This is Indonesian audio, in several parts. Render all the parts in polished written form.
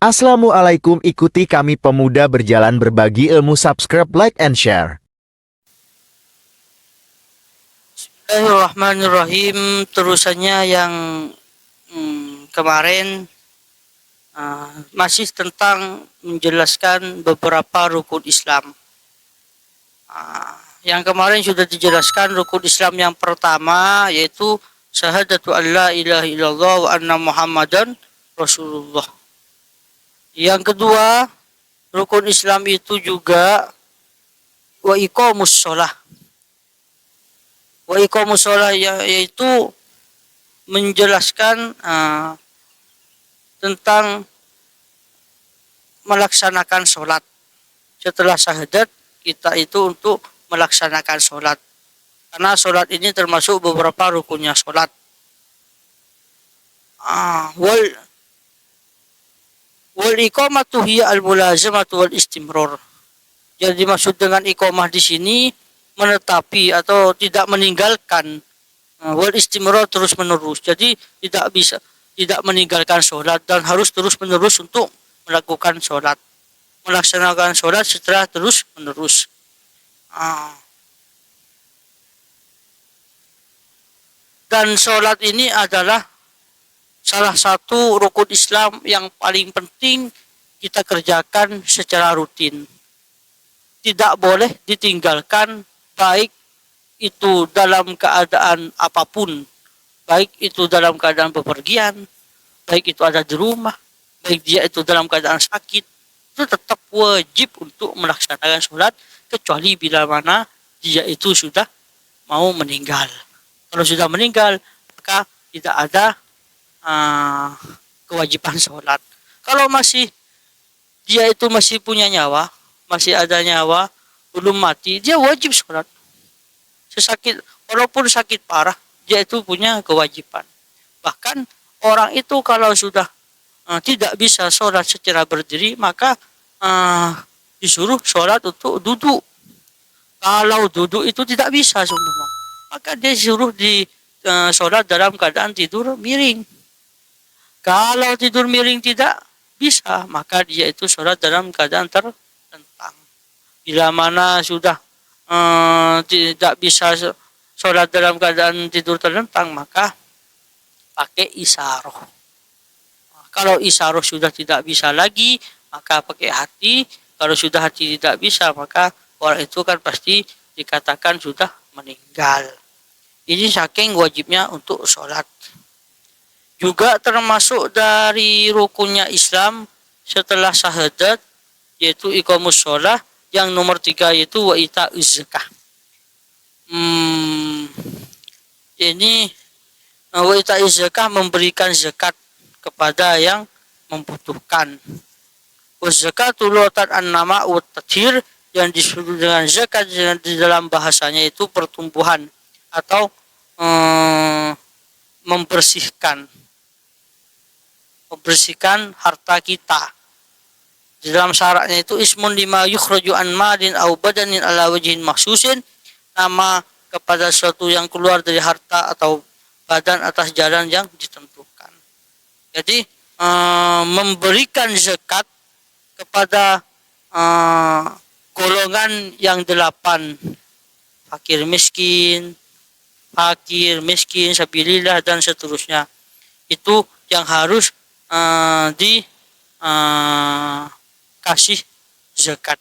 Assalamualaikum, ikuti kami pemuda berjalan berbagi ilmu, subscribe, like, and share. Bismillahirrahmanirrahim. Terusannya yang kemarin masih tentang menjelaskan beberapa rukun Islam. Yang kemarin sudah dijelaskan rukun Islam yang pertama yaitu syahadatu an la ilaha illallah wa anna muhammadan rasulullah. Yang kedua, rukun Islam itu juga wa iqamus shalah. Wa iqamus shalah yaitu menjelaskan tentang melaksanakan sholat. Setelah syahadat, kita itu untuk melaksanakan sholat. Karena sholat ini termasuk beberapa rukunnya sholat. Wal iqamatu hiya al-mulazamatu wal istimrar. Jadi maksud dengan iqamah di sini menetapi atau tidak meninggalkan. Wal istimrar terus menerus. Jadi tidak meninggalkan sholat dan harus terus menerus untuk melakukan sholat, melaksanakan sholat setelah terus menerus. Dan sholat ini adalah salah satu rukun Islam yang paling penting kita kerjakan secara rutin. Tidak boleh ditinggalkan, baik itu dalam keadaan apapun, baik itu dalam keadaan bepergian, baik itu ada di rumah, baik dia itu dalam keadaan sakit, itu tetap wajib untuk melaksanakan sholat, kecuali bila mana dia itu sudah mau meninggal. Kalau sudah meninggal, maka tidak ada kewajiban sholat. Kalau dia itu masih punya nyawa, masih ada nyawa, belum mati, dia wajib sholat. Walaupun sakit parah, dia itu punya kewajiban. Bahkan orang itu kalau sudah tidak bisa sholat secara berdiri, maka disuruh sholat untuk duduk. Kalau duduk itu tidak bisa semua, maka dia disuruh sholat dalam keadaan tidur miring. Kalau tidur miring tidak bisa, maka dia itu sholat dalam keadaan terlentang. Bila mana sudah tidak bisa sholat dalam keadaan tidur terlentang, maka pakai isaroh. Kalau isaroh sudah tidak bisa lagi, maka pakai hati. Kalau sudah hati tidak bisa, maka orang itu kan pasti dikatakan sudah meninggal. Ini saking wajibnya untuk sholat. Juga termasuk dari rukunnya Islam setelah syahadat, yaitu iqamus sholah. Yang nomor 3 yaitu wa ita'uz zakah. Ini wa ita'uz zakah, memberikan zakat kepada yang membutuhkan. Wa zakatu lughatan an-nama wa tathir, yang disebut dengan zakat di dalam bahasanya itu pertumbuhan atau membersihkan harta kita. Di dalam syaratnya itu ismun lima yukhraju an malin au badanin ala wajhin makhsusin, nama kepada sesuatu yang keluar dari harta atau badan atas jalan yang ditentukan. Jadi memberikan zakat kepada golongan yang 8, fakir miskin, sabilillah dan seterusnya, itu yang harus kasih zakat.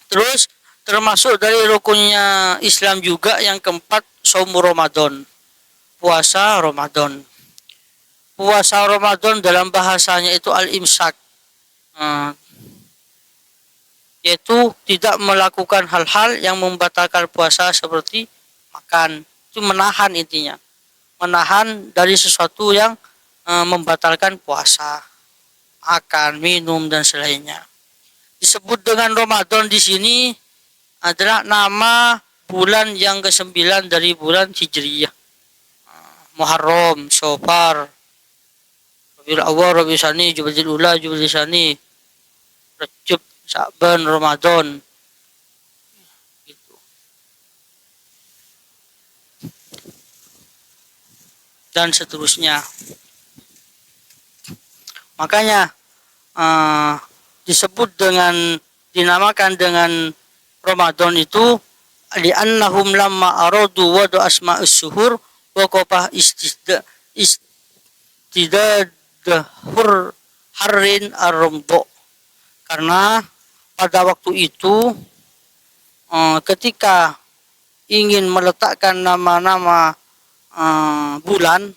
Terus termasuk dari rukunnya Islam juga yang keempat, shaum Ramadan, puasa Ramadan. Puasa Ramadan dalam bahasanya itu al-imsak, yaitu tidak melakukan hal-hal yang membatalkan puasa seperti makan. Itu menahan, intinya menahan dari sesuatu yang membatalkan puasa, makan, minum dan selainnya. Disebut dengan Ramadan di sini adalah nama bulan yang ke-9 dari bulan Hijriyah. Muharram, Syawal, Rabiul Awwal, Rabiul Tsani, Jumadil Ula, Jumadil Tsani, Rajab, Sya'ban, Ramadan. Gitu. Dan seterusnya. Makanya dinamakan dengan Ramadan itu li'annahum lamma aradu wadu asma'us syuhur waqafah istidadhur harrin ar-ramdha. Karena pada waktu itu ketika ingin meletakkan nama-nama bulan,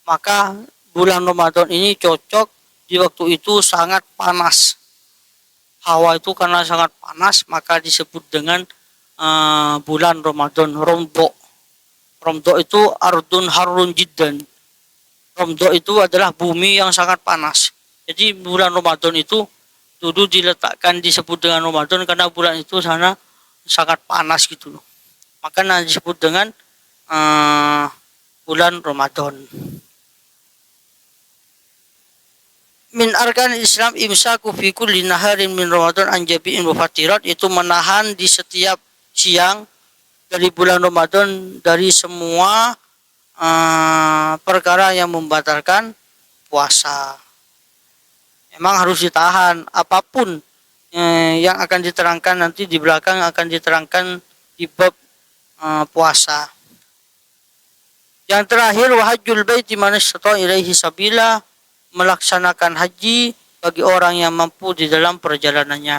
maka bulan Ramadan ini cocok di waktu itu sangat panas. Hawa itu karena sangat panas maka disebut dengan bulan Ramadan, Ramdha. Ramdha itu ardun harun jiddan. Ramdha itu adalah bumi yang sangat panas. Jadi bulan Ramadan itu dulu diletakkan disebut dengan Ramadan karena bulan itu sana sangat panas gitu loh. Makanya disebut dengan bulan Ramadan. Min arkan Islam imsaku fi kulli naharin min Ramadan an jabi'in wa fatirat, itu menahan di setiap siang dari bulan Ramadan dari semua perkara yang membatalkan puasa. Memang harus ditahan apapun yang akan diterangkan nanti di belakang akan diterangkan di bab puasa. Yang terakhir wahajjul baiti man istata ilaihi sabila, melaksanakan haji bagi orang yang mampu di dalam perjalanannya.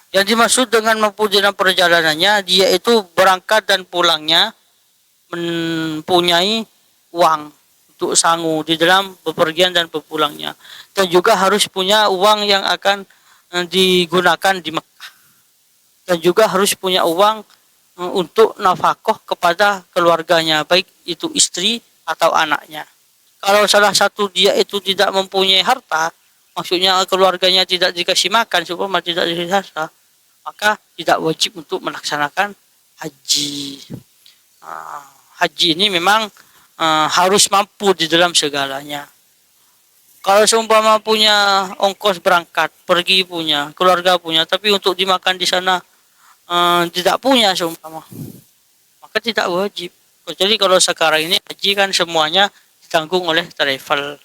Yang dimaksud dengan mampu di dalam perjalanannya, dia itu berangkat dan pulangnya mempunyai uang untuk sangu di dalam bepergian dan berpulangnya. Dan juga harus punya uang yang akan digunakan di Mekah. Dan juga harus punya uang untuk nafkah kepada keluarganya, baik itu istri atau anaknya. Kalau salah satu dia itu tidak mempunyai harta, maksudnya keluarganya tidak dikasih makan, supaya tidak dikasih harta, maka tidak wajib untuk melaksanakan haji. Haji ini memang harus mampu di dalam segalanya. Kalau seumpama punya ongkos berangkat, pergi punya, keluarga punya, tapi untuk dimakan di sana tidak punya seumpama, maka tidak wajib. Kecuali kalau sekarang ini haji kan semuanya ditanggung oleh travel,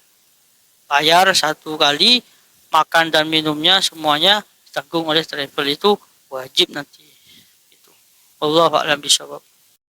bayar satu kali, makan dan minumnya semuanya ditanggung oleh travel, itu wajib nanti. Itu. Wallahu a'lam bishawab.